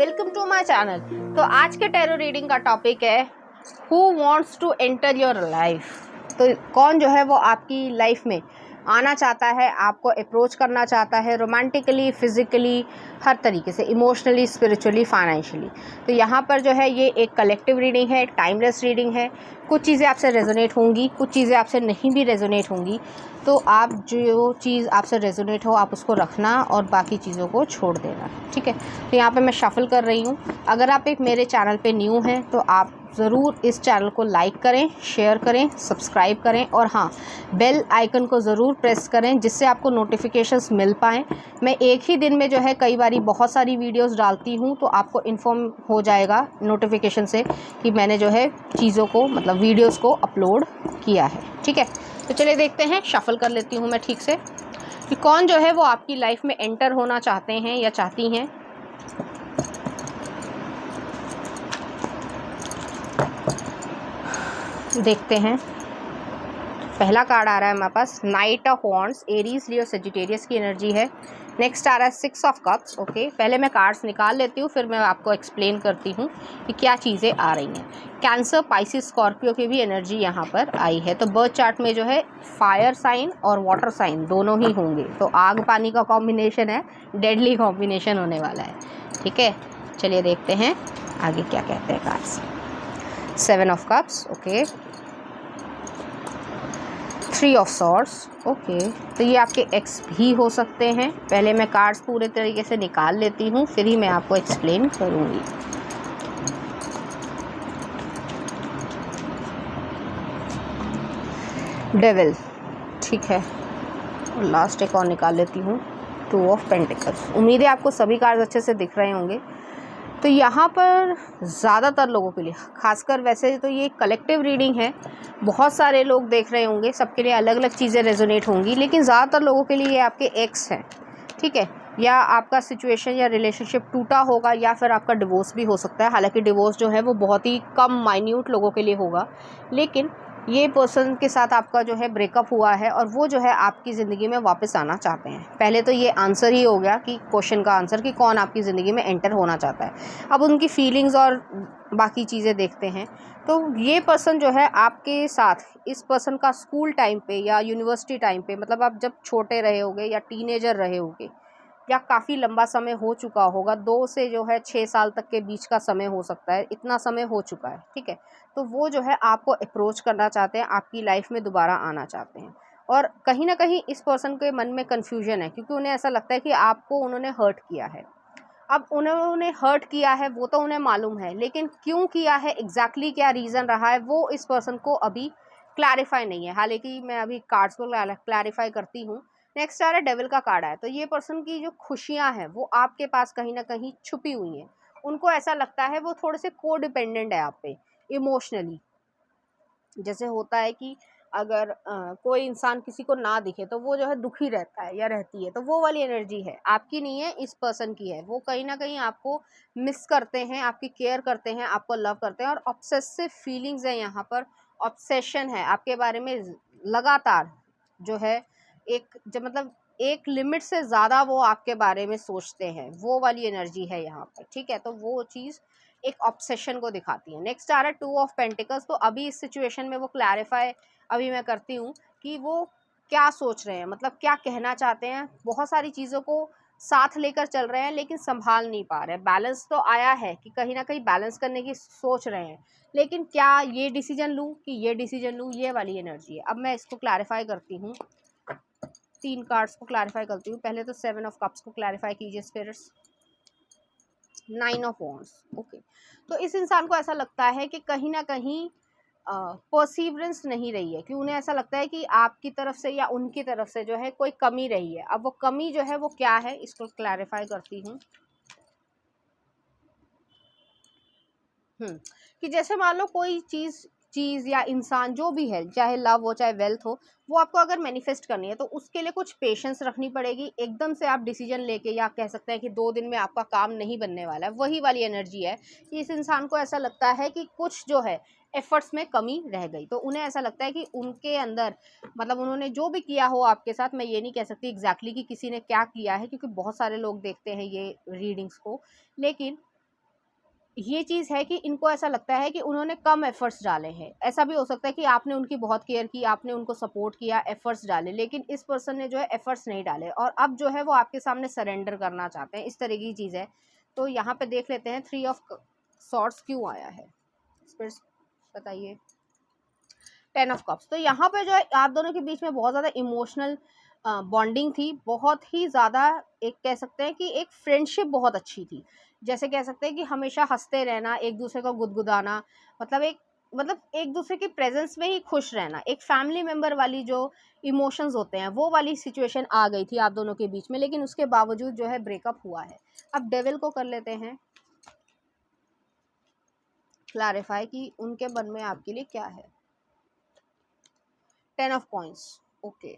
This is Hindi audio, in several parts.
Welcome to my channel. तो आज के टैरो रीडिंग का टॉपिक है who wants to enter your life. तो कौन जो है वो आपकी लाइफ में आना चाहता है, आपको अप्रोच करना चाहता है, रोमांटिकली, फिजिकली, हर तरीके से, इमोशनली, स्पिरिचुअली, फाइनेंशियली। तो यहाँ पर जो है ये एक कलेक्टिव रीडिंग है, एक टाइमलेस रीडिंग है। कुछ चीज़ें आपसे रेजोनेट होंगी, कुछ चीज़ें आपसे नहीं भी रेजोनेट होंगी। तो आप जो चीज़ आपसे रेजोनेट हो आप उसको रखना और बाकी चीज़ों को छोड़ देना, ठीक है। तो यहाँ पे मैं शफल कर रही हूँ। अगर आप एक मेरे चैनल पे न्यू हैं तो आप ज़रूर इस चैनल को लाइक करें, शेयर करें, सब्सक्राइब करें और हाँ, बेल आइकन को ज़रूर प्रेस करें जिससे आपको नोटिफिकेशंस मिल पाएँ। मैं एक ही दिन में जो है कई बारी बहुत सारी वीडियोस डालती हूँ, तो आपको इन्फॉर्म हो जाएगा नोटिफिकेशन से कि मैंने जो है चीज़ों को, मतलब वीडियोस को अपलोड किया है, ठीक है। तो चलिए देखते हैं, शफल कर लेती हूँ मैं ठीक से कि कौन जो है वो आपकी लाइफ में एंटर होना चाहते हैं या चाहती हैं। देखते हैं, पहला कार्ड आ रहा है हमारे पास knight of wands, Aries, Leo, Sagittarius की एनर्जी है। नेक्स्ट आ रहा है 6 ऑफ कप्स। ओके, पहले मैं कार्ड्स निकाल लेती हूँ, फिर मैं आपको एक्सप्लेन करती हूँ कि क्या चीज़ें आ रही हैं। कैंसर, पाइसिस, स्कॉर्पियो की भी एनर्जी यहाँ पर आई है। तो बर्थ चार्ट में जो है फायर साइन और वाटर साइन दोनों ही होंगे, तो आग पानी का कॉम्बिनेशन है, डेडली कॉम्बिनेशन होने वाला है, ठीक है। चलिए देखते हैं आगे क्या कहते हैं cards. 7 of cups, okay. 3 of swords, okay. तो ये आपके एक्स भी हो सकते हैं। पहले मैं कार्ड्स पूरे तरीके से निकाल लेती हूँ, फिर ही मैं आपको एक्सप्लेन करूँगी। डेविल, ठीक है। और लास्ट एक और निकाल लेती हूँ, 2 ऑफ पेंटिकल्स। उम्मीद है आपको सभी कार्ड्स अच्छे से दिख रहे होंगे। तो यहाँ पर ज़्यादातर लोगों के लिए, खासकर वैसे तो ये कलेक्टिव रीडिंग है, बहुत सारे लोग देख रहे होंगे, सबके लिए अलग अलग चीज़ें रेजोनेट होंगी, लेकिन ज़्यादातर लोगों के लिए ये आपके एक्स हैं, ठीक है। या आपका सिचुएशन या रिलेशनशिप टूटा होगा या फिर आपका डिवोर्स भी हो सकता है। हालांकि डिवोर्स जो है वो बहुत ही कम माइन्यूट लोगों के लिए होगा, लेकिन ये पर्सन के साथ आपका जो है ब्रेकअप हुआ है और वो जो है आपकी ज़िंदगी में वापस आना चाहते हैं। पहले तो ये आंसर ही हो गया कि क्वेश्चन का आंसर कि कौन आपकी ज़िंदगी में एंटर होना चाहता है। अब उनकी फीलिंग्स और बाकी चीज़ें देखते हैं। तो ये पर्सन जो है आपके साथ, इस पर्सन का स्कूल टाइम पे या यूनिवर्सिटी टाइम पे, मतलब आप जब छोटे रहे होगे या टीनेजर रहे होगे या काफ़ी लंबा समय हो चुका होगा, 2 से जो है 6 साल तक के बीच का समय हो सकता है, इतना समय हो चुका है, ठीक है। तो वो जो है आपको अप्रोच करना चाहते हैं, आपकी लाइफ में दोबारा आना चाहते हैं। और कहीं ना कहीं इस पर्सन के मन में कन्फ्यूजन है, क्योंकि उन्हें ऐसा लगता है कि आपको उन्होंने हर्ट किया है। अब उन्होंने हर्ट किया है वो तो उन्हें मालूम है, लेकिन क्यों किया है, एग्जैक्टली क्या रीज़न रहा है, वो इस पर्सन को अभी क्लैरिफाई नहीं है। हालांकि मैं अभी कार्ड्स को क्लैरिफाई करती हूँ। नेक्स्ट आ रहा है डेविल का कार्ड है। तो ये पर्सन की जो खुशियाँ हैं वो आपके पास कहीं ना कहीं छुपी हुई हैं। उनको ऐसा लगता है वो थोड़े से को डिपेंडेंट है आप पे इमोशनली। जैसे होता है कि अगर कोई इंसान किसी को ना दिखे तो वो जो है दुखी रहता है या रहती है, तो वो वाली एनर्जी है, आपकी नहीं है, इस पर्सन की है। वो कहीं ना कहीं आपको मिस करते हैं, आपकी केयर करते हैं, आपको लव करते हैं और ऑब्सेसिव फीलिंग्स है यहाँ पर। ऑब्सेशन है आपके बारे में लगातार, जो है एक, जब मतलब एक लिमिट से ज़्यादा वो आपके बारे में सोचते हैं, वो वाली एनर्जी है यहाँ पर, ठीक है। तो वो चीज़ एक ऑब्सेशन को दिखाती है। नेक्स्ट आ रहा है 2 ऑफ पेंटिकल्स। तो अभी इस सिचुएशन में वो क्लैरिफाई अभी मैं करती हूँ कि वो क्या सोच रहे हैं, मतलब क्या कहना चाहते हैं। बहुत सारी चीज़ों को साथ लेकर चल रहे हैं लेकिन संभाल नहीं पा रहे हैं। बैलेंस तो आया है कि कहीं ना कहीं बैलेंस करने की सोच रहे हैं, लेकिन क्या ये डिसीजन लूँ कि ये डिसीजन लूँ, ये वाली एनर्जी है। अब मैं इसको क्लैरिफाई करती हूँ, 3 कार्ड्स को क्लैरिफाई करती हूँ। पहले तो 7 ऑफ कप्स को क्लैरिफाई कीजिए स्पिरिट्स। 9 of wands, okay. तो इस इंसान को ऐसा लगता है कि कहीं ना कहीं परसीवरेंस नहीं रही है, कि उन्हें ऐसा लगता है कि आपकी तरफ से या उनकी तरफ से जो है कोई कमी रही है। अब वो कमी जो है वो क्या है, इसको क्लैरिफाई करती हूँ। कि जैसे मान लो कोई चीज़ या इंसान जो भी है, चाहे लव हो चाहे वेल्थ हो, वो आपको अगर मैनिफेस्ट करनी है तो उसके लिए कुछ पेशेंस रखनी पड़ेगी। एकदम से आप डिसीजन लेके, या कह सकते हैं कि 2 दिन में आपका काम नहीं बनने वाला है, वही वाली एनर्जी है कि इस इंसान को ऐसा लगता है कि कुछ जो है एफर्ट्स में कमी रह गई। तो उन्हें ऐसा लगता है कि उनके अंदर, मतलब उन्होंने जो भी किया हो आपके साथ, मैं ये नहीं कह सकती एग्जैक्टली कि किसी ने क्या किया है, क्योंकि बहुत सारे लोग देखते हैं ये रीडिंग्स को, लेकिन ये चीज़ है कि इनको ऐसा लगता है कि उन्होंने कम एफर्ट्स डाले हैं। ऐसा भी हो सकता है कि आपने उनकी बहुत केयर की, आपने उनको सपोर्ट किया, एफर्ट्स डाले, लेकिन इस पर्सन ने जो है एफर्ट्स नहीं डाले और अब जो है वो आपके सामने सरेंडर करना चाहते हैं, इस तरह की चीज़ है। तो यहाँ पे देख लेते हैं 3 ऑफ सॉर्ड्स क्यों आया है, बताइए। 10 ऑफ कप्स। तो यहाँ पे जो है आप दोनों के बीच में बहुत ज़्यादा इमोशनल बॉन्डिंग थी, बहुत ही ज़्यादा। एक कह सकते हैं कि एक फ्रेंडशिप बहुत अच्छी थी, जैसे कह सकते हैं कि हमेशा हंसते रहना, एक दूसरे को गुदगुदाना, मतलब एक दूसरे की प्रेजेंस में ही खुश रहना, एक फैमिली मेम्बर वाली जो इमोशंस होते हैं वो वाली सिचुएशन आ गई थी आप दोनों के बीच में, लेकिन उसके बावजूद जो है ब्रेकअप हुआ है। अब डेविल को कर लेते हैं क्लैरिफाई कि उनके मन में आपके लिए क्या है। 10 ऑफ कॉइंस, ओके।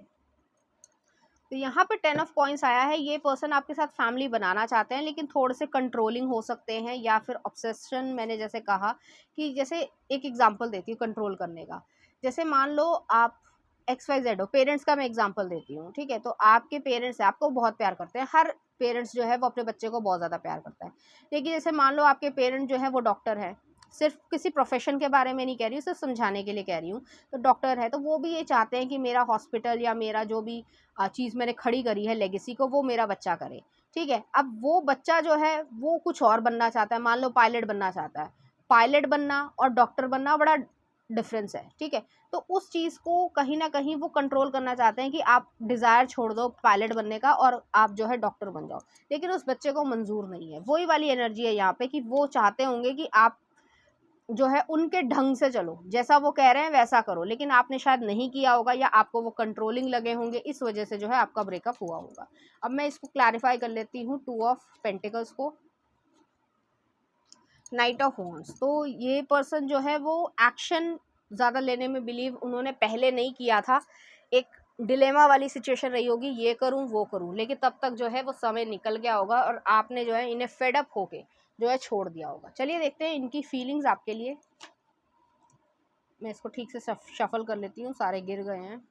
तो यहाँ पे 10 ऑफ कॉइंस आया है। ये पर्सन आपके साथ फैमिली बनाना चाहते हैं, लेकिन थोड़े से कंट्रोलिंग हो सकते हैं या फिर ऑब्सेशन। मैंने जैसे कहा कि जैसे एक एग्जांपल देती हूँ कंट्रोल करने का। जैसे मान लो आप XYZ हो, पेरेंट्स का मैं एग्जांपल देती हूँ, ठीक है। तो आपके पेरेंट्स आपको बहुत प्यार करते हैं, हर पेरेंट्स जो है वो अपने बच्चे को बहुत ज़्यादा प्यार करता है। लेकिन जैसे मान लो आपके पेरेंट्स जो है वो डॉक्टर है, सिर्फ किसी प्रोफेशन के बारे में नहीं कह रही हूँ, सिर्फ समझाने के लिए कह रही हूँ। तो डॉक्टर है तो वो भी ये चाहते हैं कि मेरा हॉस्पिटल या मेरा जो भी चीज़ मैंने खड़ी करी है लेगेसी को, वो मेरा बच्चा करे, ठीक है। अब वो बच्चा जो है वो कुछ और बनना चाहता है, मान लो पायलट बनना चाहता है। पायलट बनना और डॉक्टर बनना बड़ा डिफरेंस है, ठीक है। तो उस चीज़ को कहीं ना कहीं वो कंट्रोल करना चाहते हैं कि आप डिज़ायर छोड़ दो पायलट बनने का और आप जो है डॉक्टर बन जाओ, लेकिन उस बच्चे को मंजूर नहीं है। वही वाली एनर्जी है यहाँ पे कि वो चाहते होंगे कि आप जो है उनके ढंग से चलो, जैसा वो कह रहे हैं वैसा करो, लेकिन आपने शायद नहीं किया होगा या आपको वो कंट्रोलिंग लगे होंगे, इस वजह से जो है आपका ब्रेकअप हुआ होगा। अब मैं इसको क्लैरिफाई कर लेती हूँ 2 ऑफ पेंटिकल्स को। Night of wands. तो ये पर्सन जो है वो एक्शन ज़्यादा लेने में बिलीव उन्होंने पहले नहीं किया था। एक डिलेमा वाली सिचुएशन रही होगी, ये करूं वो करूं, लेकिन तब तक जो है वो समय निकल गया होगा और आपने जो है इन्हें फेड अप होके जो है छोड़ दिया होगा। चलिए देखते हैं इनकी फीलिंग्स आपके लिए। मैं इसको ठीक से शफल कर लेती हूँ, सारे गिर गए हैं।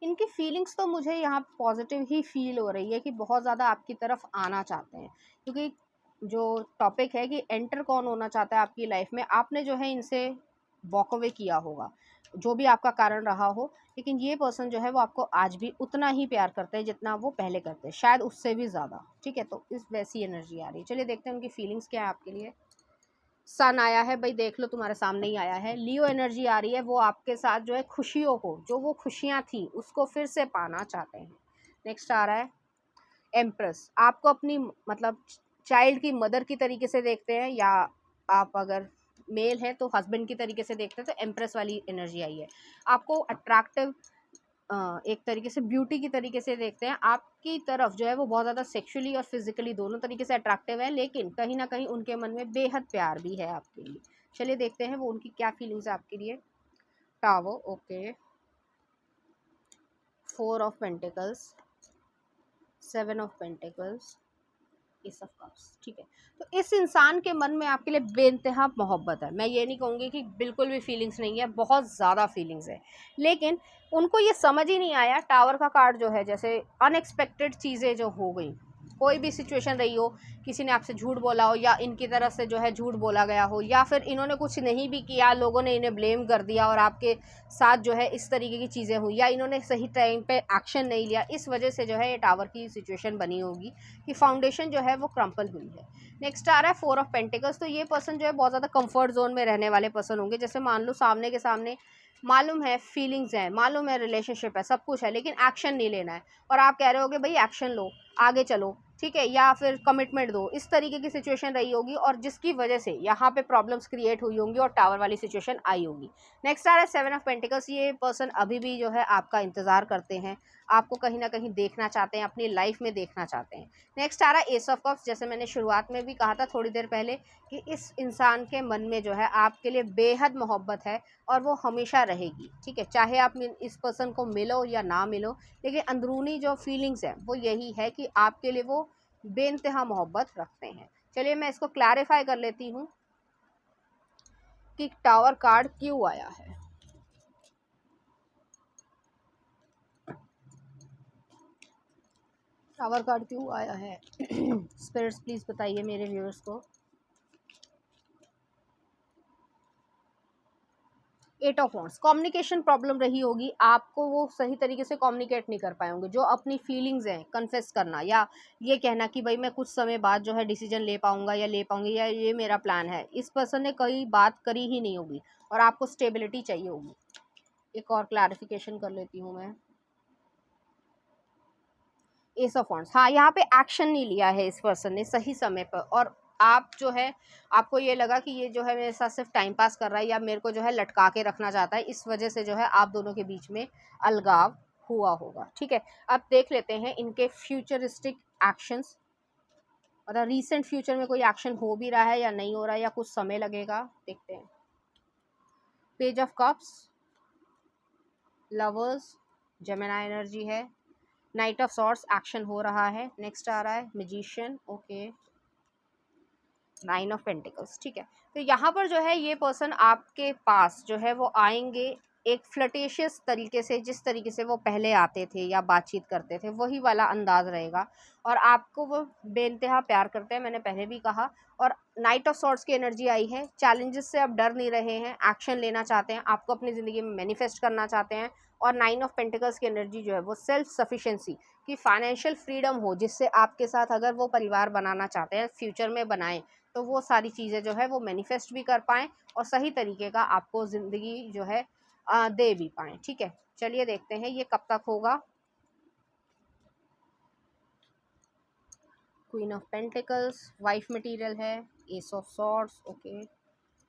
इनकी फीलिंग्स तो मुझे यहाँ पॉजिटिव ही फील हो रही है कि बहुत ज़्यादा आपकी तरफ आना चाहते हैं, क्योंकि जो टॉपिक है कि एंटर कौन होना चाहता है आपकी लाइफ में, आपने जो है इनसे वॉक अवे किया होगा, जो भी आपका कारण रहा हो, लेकिन ये पर्सन जो है वो आपको आज भी उतना ही प्यार करते हैं जितना वो पहले करते हैं, शायद उससे भी ज़्यादा, ठीक है। तो इस वैसी एनर्जी आ रही है। चलिए देखते हैं उनकी फीलिंग्स क्या है आपके लिए। सन आया है भाई, देख लो तुम्हारे सामने ही आया है। लियो एनर्जी आ रही है, वो आपके साथ जो है खुशियों को, जो वो खुशियाँ थी उसको फिर से पाना चाहते हैं। नेक्स्ट आ रहा है एम्प्रेस। आपको अपनी मतलब चाइल्ड की मदर की तरीके से देखते हैं, या आप अगर मेल है तो हस्बैंड की तरीके से देखते हैं, तो एम्प्रेस वाली एनर्जी आई है। आपको अट्रैक्टिव एक तरीके से ब्यूटी की तरीके से देखते हैं, आपकी तरफ जो है वो बहुत ज़्यादा सेक्सुअली और फिजिकली दोनों तरीके से अट्रैक्टिव है, लेकिन कहीं ना कहीं उनके मन में बेहद प्यार भी है आपके लिए। चलिए देखते हैं वो उनकी क्या फीलिंग्स है आपके लिए। Tower, okay. 4 of pentacles, 7 of pentacles, S of cups, ठीक है। तो इस इंसान के मन में आपके लिए बेइंतहा मोहब्बत है। मैं ये नहीं कहूँगी कि बिल्कुल भी फीलिंग्स नहीं है, बहुत ज़्यादा फीलिंग्स है, लेकिन उनको ये समझ ही नहीं आया। टावर का कार्ड जो है, जैसे अनएक्सपेक्टेड चीज़ें जो हो गई, कोई भी सिचुएशन रही हो, किसी ने आपसे झूठ बोला हो या इनकी तरफ से जो है झूठ बोला गया हो, या फिर इन्होंने कुछ नहीं भी किया, लोगों ने इन्हें ब्लेम कर दिया और आपके साथ जो है इस तरीके की चीज़ें हुई, या इन्होंने सही टाइम पे एक्शन नहीं लिया, इस वजह से जो है ये टावर की सिचुएशन बनी होगी कि फाउंडेशन जो है वो क्रम्पल हुई है। नेक्स्ट आ रहा है 4 ऑफ पेंटिकल्स। तो ये पर्सन जो है बहुत ज़्यादा कंफर्ट जोन में रहने वाले पर्सन होंगे। जैसे मान लो सामने के सामने मालूम है फीलिंग्स हैं, मालूम है रिलेशनशिप है, सब कुछ है, लेकिन एक्शन नहीं लेना है, और आप कह रहे होगे भाई एक्शन लो, आगे चलो, ठीक है, या फिर कमिटमेंट दो, इस तरीके की सिचुएशन रही होगी, और जिसकी वजह से यहाँ पे प्रॉब्लम्स क्रिएट हुई होंगी और टावर वाली सिचुएशन आई होगी। नेक्स्ट आ रहा है 7 ऑफ पेंटिकल्स। ये पर्सन अभी भी जो है आपका इंतज़ार करते हैं, आपको कहीं ना कहीं देखना चाहते हैं, अपनी लाइफ में देखना चाहते हैं। नेक्स्ट आ रहा है एस ऑफ कप्स। जैसे मैंने शुरुआत में भी कहा था थोड़ी देर पहले कि इस इंसान के मन में जो है आपके लिए बेहद मोहब्बत है और वो हमेशा रहेगी, ठीक है। चाहे आप इस पर्सन को मिलो या ना मिलो, लेकिन अंदरूनी जो फीलिंग्स है वो यही है कि आपके लिए वो बेइंतहा मोहब्बत रखते हैं। चलिए मैं इसको क्लैरिफाई कर लेती हूँ कि टावर कार्ड क्यों आया है। टावर कार्ड क्यों आया है? स्पिरिट्स प्लीज़ बताइए मेरे व्यूअर्स को। 8 ऑफ वॉन्ड्स, कम्युनिकेशन प्रॉब्लम रही होगी, आपको वो सही तरीके से कम्युनिकेट नहीं कर पाए होंगे। जो अपनी फीलिंग्स हैं कन्फेस करना या ये कहना कि भाई मैं कुछ समय बाद जो है डिसीजन ले पाऊंगा या ले पाऊंगी या ये मेरा प्लान है, इस पर्सन ने कई बात करी ही नहीं होगी और आपको स्टेबिलिटी चाहिए होगी। एक और क्लैरिफिकेशन कर लेती हूँ मैं। एस ऑफ वॉन्ड्स, हाँ यहाँ पे एक्शन नहीं लिया है इस पर्सन ने सही समय पर, और आप जो है आपको ये लगा कि ये जो है मेरे साथ सिर्फ टाइम पास कर रहा है या मेरे को जो है लटका के रखना चाहता है, इस वजह से जो है आप दोनों के बीच में अलगाव हुआ होगा। ठीक है, अब देख लेते हैं इनके फ्यूचरिस्टिक एक्शंस, मतलब रीसेंट फ्यूचर में कोई एक्शन हो भी रहा है या नहीं हो रहा है या कुछ समय लगेगा, देखते हैं। Page of cups, lovers, Gemini energy है, नाइट ऑफ सॉर्ड्स एक्शन हो रहा है, नेक्स्ट आ रहा है मैजिशियन, ओके, 9 ऑफ पेंटिकल्स। ठीक है, तो यहाँ पर जो है ये पर्सन आपके पास जो है वो आएंगे एक फ्लर्टेशियस तरीके से, जिस तरीके से वो पहले आते थे या बातचीत करते थे वही वाला अंदाज रहेगा, और आपको वो बेइंतहा प्यार करते हैं, मैंने पहले भी कहा। और नाइट ऑफ सॉर्ड्स की एनर्जी आई है, चैलेंजेस से अब डर नहीं रहे हैं, एक्शन लेना चाहते हैं, आपको अपनी ज़िंदगी में मैनिफेस्ट करना चाहते हैं। और 9 ऑफ पेंटिकल्स की एनर्जी जो है वो सेल्फ सफिशेंसी की, फाइनेंशियल फ्रीडम हो, जिससे आपके साथ अगर वो परिवार बनाना चाहते हैं फ्यूचर में बनाएं, तो वो सारी चीज़ें जो है वो मैनिफेस्ट भी कर पाएँ और सही तरीके का आपको ज़िंदगी जो है दे भी पाएँ। ठीक है, चलिए देखते हैं ये कब तक होगा। Queen of pentacles, wife material है, एस ऑफ सॉर्ड्स, ओके,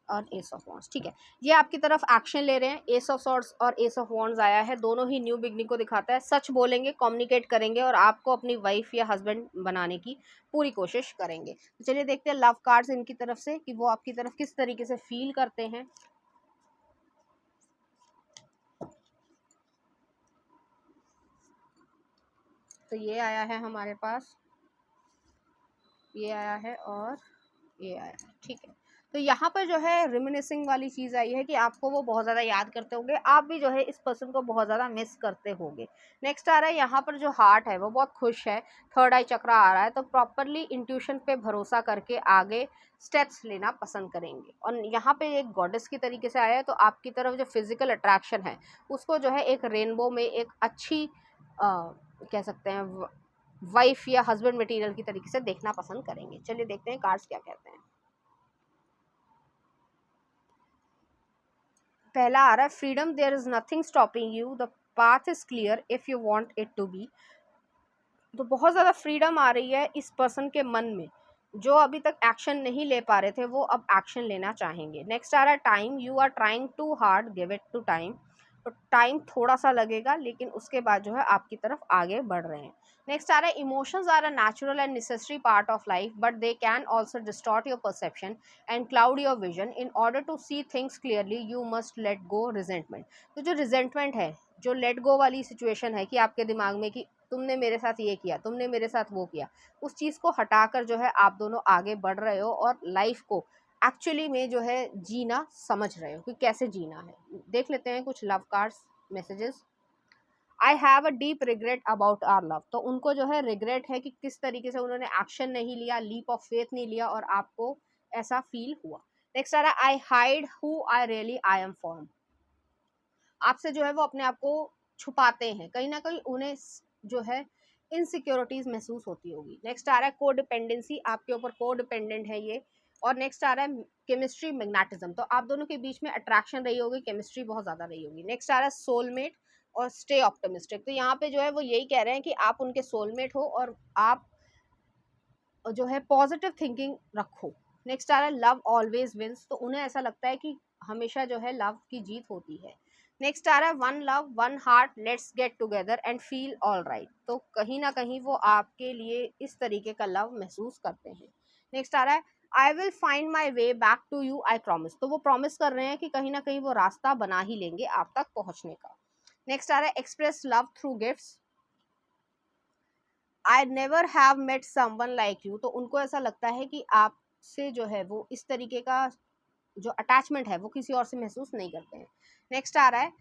और एस ऑफ वॉन्ड्स। ठीक है, ये आपकी तरफ एक्शन ले रहे हैं। एस ऑफ सॉर्ड्स और एस ऑफ वॉन्ड्स आया है, दोनों ही न्यू बिगनिंग को दिखाता है। सच बोलेंगे, कम्युनिकेट करेंगे और आपको अपनी वाइफ या हस्बैंड बनाने की पूरी कोशिश करेंगे। तो चलिए देखते हैं लव कार्ड्स इनकी तरफ से कि वो आपकी तरफ किस तरीके से फील करते हैं। तो ये आया है हमारे पास, ये आया है और ये आया है। ठीक है, तो यहाँ पर जो है रिमिनिसिंग वाली चीज़ आई है कि आपको वो बहुत ज़्यादा याद करते होंगे, आप भी जो है इस पर्सन को बहुत ज़्यादा मिस करते होंगे। नेक्स्ट आ रहा है यहाँ पर जो हार्ट है वो बहुत खुश है, थर्ड आई चक्रा आ रहा है, तो प्रॉपरली इंट्यूशन पे भरोसा करके आगे स्टेप्स लेना पसंद करेंगे। और यहाँ पे एक गॉडेस की तरीके से आया है, तो आपकी तरफ जो फिजिकल अट्रैक्शन है उसको जो है एक रेनबो में एक अच्छी कह सकते हैं वाइफ या हस्बैंड मटेरियल की तरीके से देखना पसंद करेंगे। चलिए देखते हैं कार्ड्स क्या कहते हैं। पहला आ रहा है freedom, there is nothing stopping you, the path is clear if you want it to be. तो बहुत ज़्यादा फ्रीडम आ रही है इस पर्सन के मन में, जो अभी तक एक्शन नहीं ले पा रहे थे वो अब एक्शन लेना चाहेंगे। नेक्स्ट आ रहा है time, you are trying too hard, give it to time. तो टाइम थोड़ा सा लगेगा लेकिन उसके बाद जो है आपकी तरफ आगे बढ़ रहे हैं। नेक्स्ट आ रहा है emotions are a natural and necessary part of life but they can also distort your perception and cloud your vision, in order to see things clearly you must let go resentment. तो जो रिजेंटमेंट है, जो लेट गो वाली सिचुएशन है कि आपके दिमाग में कि तुमने मेरे साथ ये किया, तुमने मेरे साथ वो किया, उस चीज़ को हटाकर जो है आप दोनों आगे बढ़ रहे हो और लाइफ को एक्चुअली में जो है जीना समझ रहे हो कि कैसे जीना है। देख लेते हैं कुछ love cards messages. I have a deep regret about our love, तो उनको जो है रिग्रेट है कि किस तरीके से उन्होंने एक्शन नहीं लिया, लीप ऑफ फेथ नहीं लिया और आपको ऐसा फील हुआ। नेक्स्ट आ रहा है आई hide who I really I am form, आपसे जो है वो अपने आप को छुपाते हैं, कहीं ना कहीं उन्हें जो है इनसिक्योरिटीज महसूस होती होगी। नेक्स्ट आ रहा है को डिपेंडेंसी, आपके ऊपर को डिपेंडेंट है ये। और नेक्स्ट आ रहा है केमिस्ट्री मैग्नेटिज्म, तो आप दोनों के बीच में अट्रैक्शन रही होगी, केमिस्ट्री बहुत ज़्यादा रही होगी। नेक्स्ट आ रहा है सोलमेट और स्टे ऑप्टिमिस्टिक, तो यहाँ पे जो है वो यही कह रहे हैं कि आप उनके सोलमेट हो और आप जो है पॉजिटिव थिंकिंग रखो। नेक्स्ट आ रहा है लव ऑलवेज विंस, तो उन्हें ऐसा लगता है कि हमेशा जो है लव की जीत होती है। नेक्स्ट आ रहा है one love one heart let's get together and feel all right, तो कहीं ना कहीं वो आपके लिए इस तरीके का लव महसूस करते हैं। नेक्स्ट आ रहा है I will find my way back to you I promise, तो वो प्रॉमिस कर रहे हैं कि कहीं ना कहीं वो रास्ता बना ही लेंगे आप तक पहुंचने का। नेक्स्ट आ रहा है express love through gifts, I never have met someone like you, तो उनको ऐसा लगता है कि आपसे जो है वो इस तरीके का जो अटैचमेंट है वो किसी और से महसूस नहीं करते हैं। नेक्स्ट आ रहा है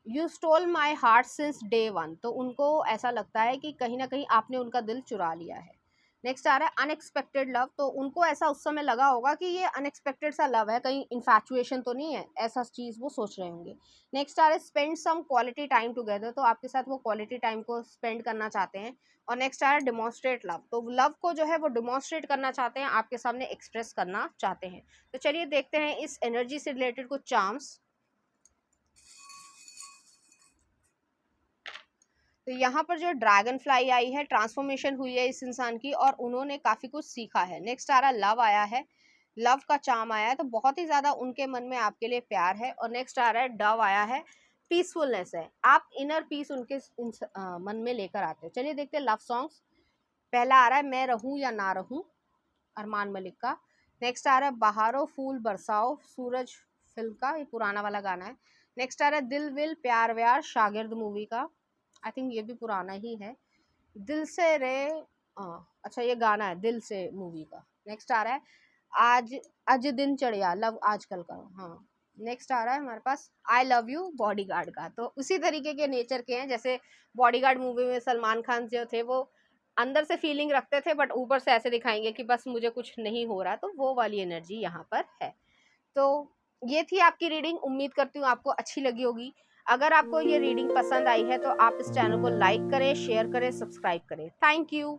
you stole my heart since day one, तो उनको ऐसा लगता है कि कहीं ना कहीं आपने उनका दिल चुरा लिया है। नेक्स्ट आ रहा है अनएक्सपेक्टेड लव, तो उनको ऐसा उस समय लगा होगा कि ये अनएक्सपेक्टेड सा लव है, कहीं इन्फैचुएशन तो नहीं है, ऐसा चीज़ वो सोच रहे होंगे। नेक्स्ट आ रहा है spend some quality time together, तो आपके साथ वो क्वालिटी टाइम को स्पेंड करना चाहते हैं। और नेक्स्ट आ रहा है डिमॉन्स्ट्रेट लव, तो लव को जो है वो डिमॉन्स्ट्रेट करना चाहते हैं, आपके सामने एक्सप्रेस करना चाहते हैं। तो चलिए देखते हैं इस एनर्जी से रिलेटेड कुछ चार्म्स। तो यहाँ पर जो ड्रैगन फ्लाई आई है, ट्रांसफॉर्मेशन हुई है इस इंसान की और उन्होंने काफ़ी कुछ सीखा है। नेक्स्ट आ रहा लव आया है, लव का चार्म आया है, तो बहुत ही ज़्यादा उनके मन में आपके लिए प्यार है। और नेक्स्ट आ रहा है डव आया है, पीसफुलनेस है, आप इनर पीस उनके मन में लेकर आते हो। चलिए देखते हैं लव सॉन्ग्स। पहला आ रहा है मैं रहूं या ना रहूं, अरमान मलिक का। नेक्स्ट आ रहा है बहारो फूल बरसाओ, सूरज फिल्म का, ये पुराना वाला गाना है। नेक्स्ट आ रहा है दिल विल प्यार व्यार, शागिर्द मूवी का, आई थिंक ये भी पुराना ही है। दिल से रे, अच्छा ये गाना है दिल से मूवी का। नेक्स्ट आ रहा है आज आज दिन चढ़िया, लव आजकल का, हाँ। नेक्स्ट आ रहा है हमारे पास आई लव यू बॉडीगार्ड का, तो उसी तरीके के नेचर के हैं जैसे बॉडीगार्ड मूवी में सलमान खान जो थे वो अंदर से फीलिंग रखते थे बट ऊपर से ऐसे दिखाएंगे कि बस मुझे कुछ नहीं हो रहा, तो वो वाली एनर्जी यहाँ पर है। तो ये थी आपकी रीडिंग, उम्मीद करती हूँ आपको अच्छी लगी होगी। अगर आपको ये रीडिंग पसंद आई है तो आप इस चैनल को लाइक करें, शेयर करें, सब्सक्राइब करें। Thank you.